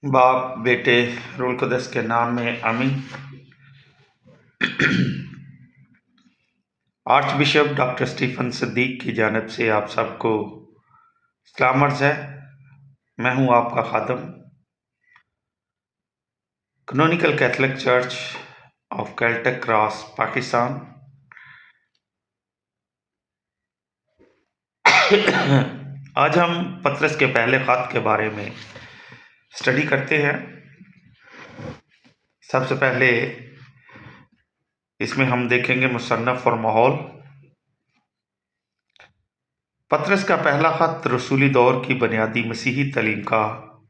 बाप बेटे रूल कुदस के नाम में आमीन। Archbishop doctor Stephen Siddique की जानिब से आप सबको सलाम अर्ज़ है। मैं हूं आपका खादम, canonical catholic church of celtic cross Pakistan. आज हम पतरस के पहले ख़त के बारे में स्टडी करते हैं। सबसे पहले इसमें हम देखेंगे मुसन्नफ़ और माहौल। पतरस का पहला ख़त रसूली दौर की बुनियादी मसीही तालीम का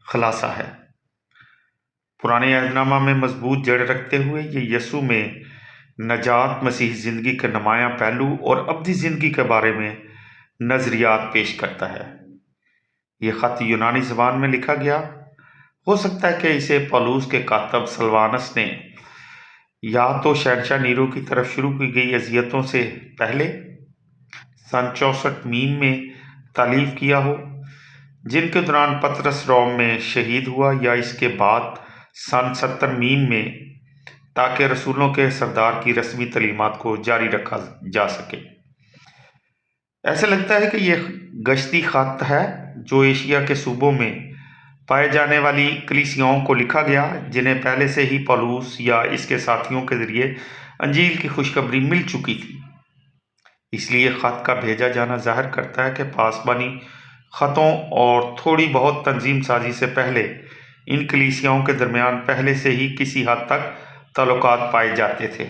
खुलासा है। पुराने अहदनामा में मजबूत जड़ रखते हुए ये यसू में नजात, मसीही ज़िंदगी के नुमायाँ पहलू और अब्दी ज़िंदगी के बारे में नज़रियात पेश करता है। ये ख़त यूनानी ज़बान में लिखा गया। हो सकता है कि इसे पौलुस के कातब सल्वानस ने या तो शहंशाह नीरो की तरफ शुरू की गई अजियतों से पहले सन 64 मीम में तालीफ किया हो, जिनके दौरान पतरस रोम में शहीद हुआ, या इसके बाद सन 70 मीम में, ताकि रसूलों के सरदार की रस्मी तालीमात को जारी रखा जा सके। ऐसा लगता है कि यह गश्ती ख़त है जो एशिया के सूबों में पाए जाने वाली कलीसियाओं को लिखा गया, जिन्हें पहले से ही पौलुस या इसके साथियों के ज़रिए अंजील की खुशखबरी मिल चुकी थी। इसलिए ख़त का भेजा जाना जाहिर करता है कि पासबानी ख़तों और थोड़ी बहुत तंजीम साजी से पहले इन कलीसियाओं के दरमियान पहले से ही किसी हद तक ताल्लुकात पाए जाते थे।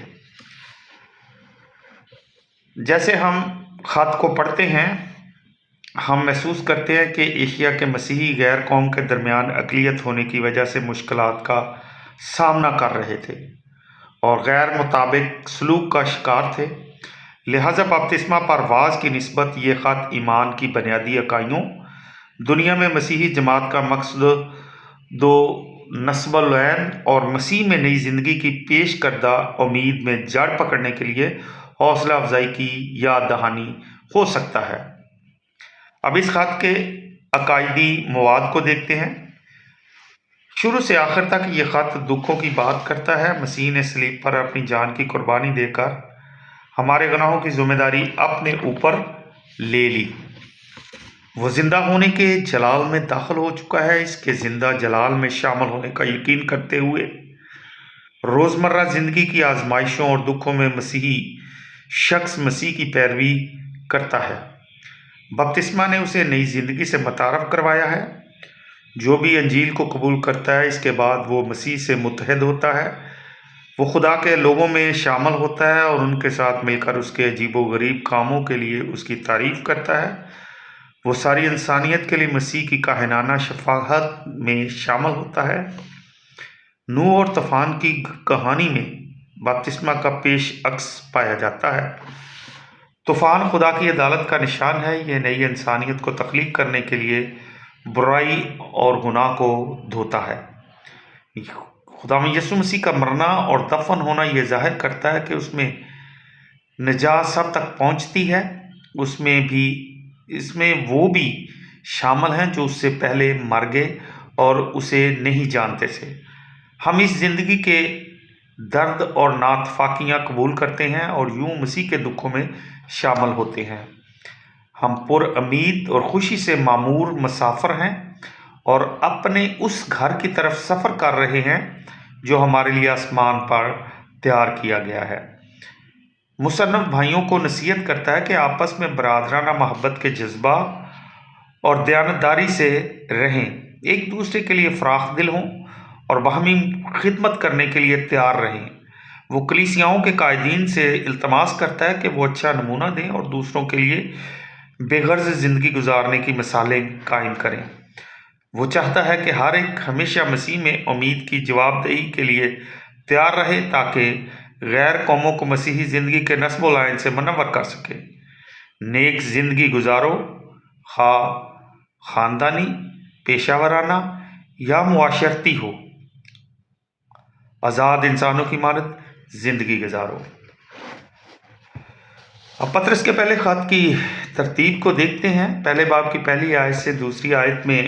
जैसे हम ख़त को पढ़ते हैं, हम महसूस करते हैं कि एशिया के मसीही गैर कौम के दरमियान अक़लियत होने की वजह से मुश्किलात का सामना कर रहे थे और गैर मुताबिक सलूक का शिकार थे। लिहाजा बपतिस्मा पर वाज की निस्बत ये ख़त ईमान की बुनियादी इकाइयों, दुनिया में मसीही जमात का मकसद दो नस्बुलैन और मसीह में नई ज़िंदगी की पेश करदा उम्मीद में जड़ पकड़ने के लिए हौसला अफजाई की याद दहानी हो सकता है। अब इस ख़त के अकायदी मवाद को देखते हैं। शुरू से आखिर तक ये ख़त दुखों की बात करता है। मसीह ने सलीब पर अपनी जान की कुर्बानी देकर हमारे गुनाहों की जिम्मेदारी अपने ऊपर ले ली। वो ज़िंदा होने के जलाल में दाखिल हो चुका है। इसके ज़िंदा जलाल में शामिल होने का यकीन करते हुए रोज़मर्रा ज़िंदगी की आजमाइशों और दुखों में मसीही शख्स मसीह की पैरवी करता है। बपतिस्मा ने उसे नई ज़िंदगी से मुतारफ़ करवाया है। जो भी अंजील को कबूल करता है, इसके बाद वो मसीह से मुत्तहद होता है। वो खुदा के लोगों में शामिल होता है और उनके साथ मिलकर उसके अजीबो-गरीब कामों के लिए उसकी तारीफ़ करता है। वो सारी इंसानियत के लिए मसीह की काहिनाना शफ़ाअत में शामिल होता है। नूह और तूफ़ान की कहानी में बपतिस्मा का पेश अक्स पाया जाता है। तूफ़ान खुदा की अदालत का निशान है। यह नई इंसानियत को तख्लीक करने के लिए बुराई और गुनाह को धोता है। खुदा यीशु मसीह का मरना और दफन होना यह जाहिर करता है कि उसमें निजात सब तक पहुंचती है। इसमें वो भी शामिल हैं जो उससे पहले मर गए और उसे नहीं जानते थे। हम इस ज़िंदगी के दर्द और नातफाकियाँ कबूल करते हैं और यूं मसीह के दुखों में शामिल होते हैं। हम पुरउम्मीद और खुशी से मामूर मुसाफिर हैं और अपने उस घर की तरफ सफ़र कर रहे हैं जो हमारे लिए आसमान पर तैयार किया गया है। मुसन्नफ़ भाइयों को नसीहत करता है कि आपस में बरादराना मोहब्बत के जज्बा और दयानतदारी से रहें, एक दूसरे के लिए फ़राख दिल हों और बाहमी खिदमत करने के लिए तैयार रहें। वो कलीसियाओं के कायदीन से इल्तमास करता है कि वो अच्छा नमूना दें और दूसरों के लिए बेगर्ज़ ज़िंदगी गुजारने की मिसालें कायम करें। वो चाहता है कि हर एक हमेशा मसीह में उम्मीद की जवाबदेही के लिए तैयार रहे, ताकि गैर कौमों को मसीही ज़िंदगी के नस्ब लाइन से मुनव्वर कर सके। नेक ज़िंदगी गुजारो, खा ख़ानदानी, पेशावराना या मुआशरती हो, आज़ाद इंसानों की मानद ज़िंदगी गुजारो। अब पतरस के पहले ख़त की तरतीब को देखते हैं। पहले बाब की पहली आयत से दूसरी आयत में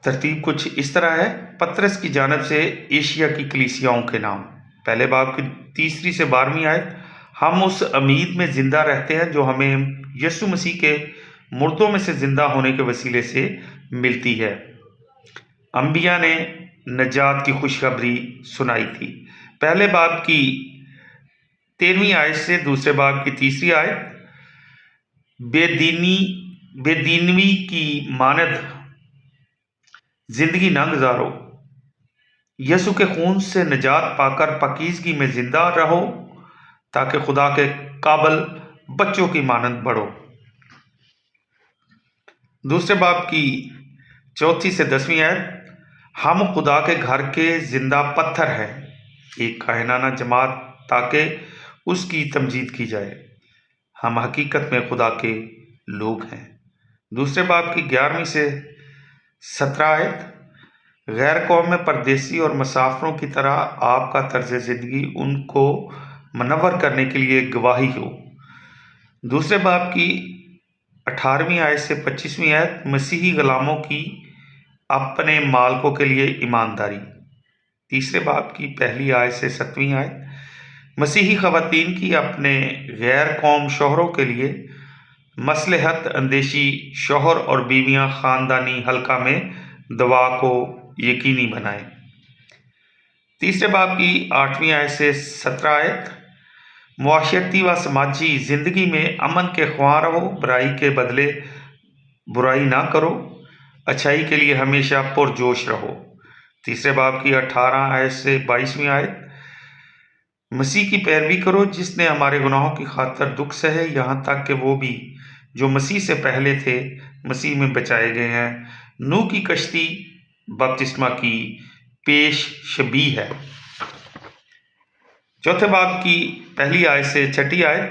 ترتیب کچھ اس طرح ہے۔ پطرس کی جانب سے ایشیا کی کلیسیاؤں کے نام، پہلے باب کی 3 سے 12 آیت۔ ہم اس امید میں زندہ رہتے ہیں جو ہمیں یسوع مسیح کے مردوں میں سے زندہ ہونے کے وسیلے سے ملتی ہے۔ انبیاء نے نجات کی خوشخبری سنائی تھی، پہلے باب کی 13 آیت سے دوسرے باب کی 3 آیت۔ بے دینوی کی مانند زندگی نہ گزارو، یسوع کے خون سے نجات پا کر پاکیزگی میں زندہ رہو تاکہ خدا کے قابل بچوں کی مانند بڑھو۔ دوسرے باب کی 4 سے 10 آیت۔ ہم خدا کے گھر کے زندہ پتھر ہیں، ایک کاہنانہ جماعت تاکہ اس کی تمجید کی جائے۔ ہم حقیقت میں خدا کے لوگ ہیں۔ دوسرے باب کی 11 سے 17 آیت۔ غیر قوم میں پردیسی اور مسافروں کی طرح آپ کا طرز زندگی ان کو منور کرنے کے لیے گواہی ہو۔ دوسرے باب کی 18 آیت سے 25 آیت۔ مسیحی غلاموں کی اپنے مالکوں کے لیے ایمانداری، تیسرے باب کی 1 آیت سے 7 آیت۔ مسیحی خواتین کی اپنے غیر قوم شوہروں کے لیے مصلحت اندیشی، شوہر اور بیویاں خاندانی حلقہ میں دعا کو یقینی بنائیں، تیسرے باب کی 8 آیت سے 17 آیت۔ معاشرتی و سماجی زندگی میں امن کے خواہاں رہو، برائی کے بدلے برائی نہ کرو، اچھائی کے لیے ہمیشہ پرجوش رہو، تیسرے باب کی 18 آیت سے 22 آیت۔ مسیح کی پیروی کرو جس نے ہمارے گناہوں کی خاطر دکھ سہے، یہاں تک کہ وہ بھی جو مسیح سے پہلے تھے مسیح میں بچائے گئے ہیں۔ نوح کی کشتی بپتسمہ کی پیش شبیہ ہے۔ چوتھے باب کی 1 آیت سے 6 آیت۔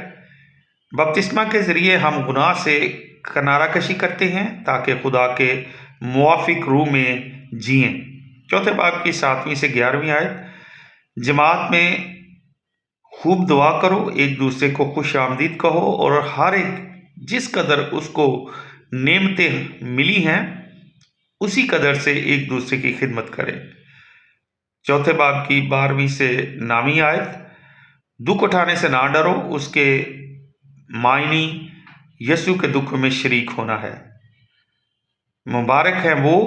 بپتسمہ کے ذریعے ہم گناہ سے کنارہ کشی کرتے ہیں تاکہ خدا کے موافق روح میں جئیں، چوتھے باب کی 7 سے 11 آیت۔ جماعت میں خوب دعا کرو، ایک دوسرے کو خوش آمدید کہو اور ہر ایک جس قدر اس کو نعمتیں ملی ہیں اسی قدر سے ایک دوسرے کی خدمت کرے، چوتھے باب کی 12 سے 9 آیت۔ دکھ اٹھانے سے نہ ڈرو، اس کے معنی یسوع کے دکھ میں شریک ہونا ہے۔ مبارک ہیں وہ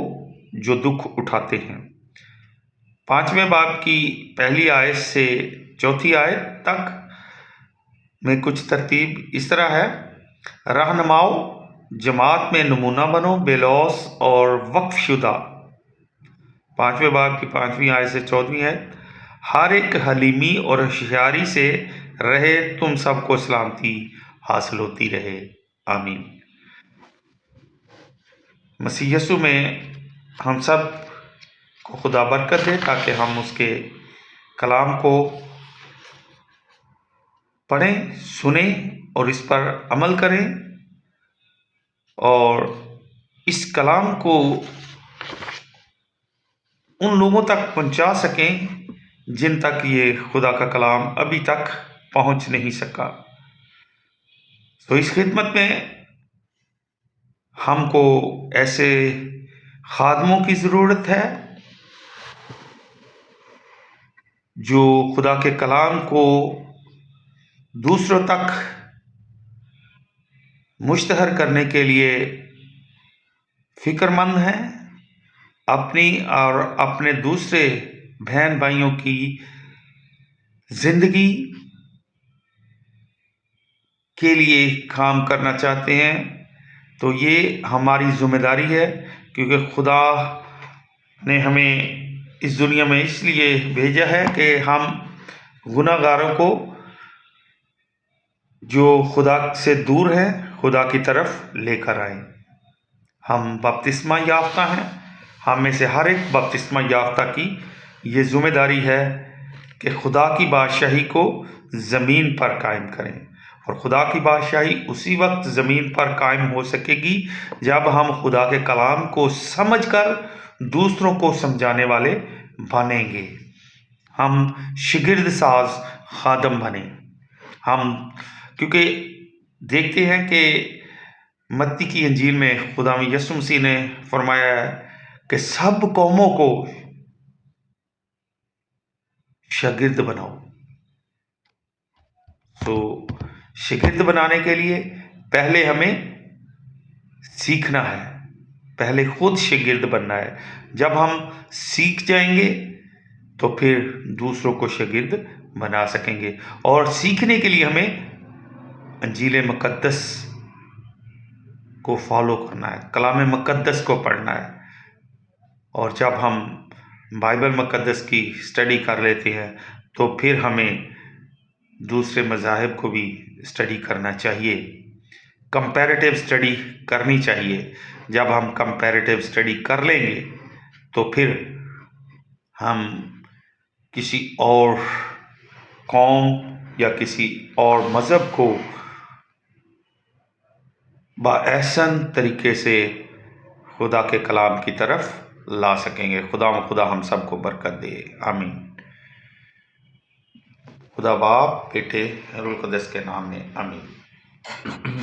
جو دکھ اٹھاتے ہیں۔ 5ویں باب کی 1 آیت سے 4 آیت تک میں کچھ ترتیب اس طرح ہے۔ رہنماؤ، جماعت میں نمونہ بنو، بے لوث اور وقف شدہ، 5ویں باب کی 5 آیت سے 14 آیت۔ ہر ایک حلیمی اور ہوشیاری سے رہے، تم سب کو سلامتی حاصل ہوتی رہے، آمین۔ مسیح یسوع میں ہم سب کو خدا برکت دے تاکہ ہم اس کے کلام کو پڑھیں، سنیں اور اس پر عمل کریں اور اس کلام کو ان لوگوں تک پہنچا سکیں جن تک یہ خدا کا کلام ابھی تک پہنچ نہیں سکا۔ تو اس خدمت میں ہم کو ایسے خادموں کی ضرورت ہے جو خدا کے کلام کو دوسروں تک مشتہر کرنے کے لیے فکر مند ہیں، اپنی اور اپنے دوسرے بہن بھائیوں کی زندگی کے لیے کام کرنا چاہتے ہیں۔ تو یہ ہماری ذمہ داری ہے، کیونکہ خدا نے ہمیں اس دنیا میں اس لیے بھیجا ہے کہ ہم گناہ گاروں کو جو خدا سے دور ہیں خدا کی طرف لے کر آئیں۔ ہم بپتسمہ یافتہ ہیں، ہم میں سے ہر ایک بپتسمہ یافتہ کی یہ ذمہ داری ہے کہ خدا کی بادشاہی کو زمین پر قائم کریں، اور خدا کی بادشاہی اسی وقت زمین پر قائم ہو سکے گی جب ہم خدا کے کلام کو سمجھ کر دوسروں کو سمجھانے والے بنیں گے، ہم شاگرد ساز خادم بنیں۔ ہم کیونکہ دیکھتے ہیں کہ متی کی انجیل میں خدا یسوع مسیح نے فرمایا ہے کہ سب قوموں کو شاگرد بناؤ. تو شاگرد بنانے کے لیے پہلے ہمیں سیکھنا ہے، پہلے خود شاگرد بننا ہے. جب ہم سیکھ جائیں گے تو پھر دوسروں کو شاگرد بنا سکیں گے. اور سیکھنے کے لیے ہمیں انجیل مقدس کو فالو کرنا ہے، کلام مقدس کو پڑھنا ہے. اور جب ہم بائبل مقدس کی اسٹڈی کر لیتے ہیں تو پھر ہمیں دوسرے مذاہب کو بھی اسٹڈی کرنا چاہیے، کمپیریٹیو اسٹڈی کرنی چاہیے. جب ہم کمپیریٹیو اسٹڈی کر لیں گے تو پھر ہم کسی اور قوم یا کسی اور مذہب کو باحسن طریقے سے خدا کے کلام کی طرف لا سکیں گے. خدا ہم سب کو برکت دے، آمین. خدا باپ، بیٹے، روح القدس کے نام میں آمین.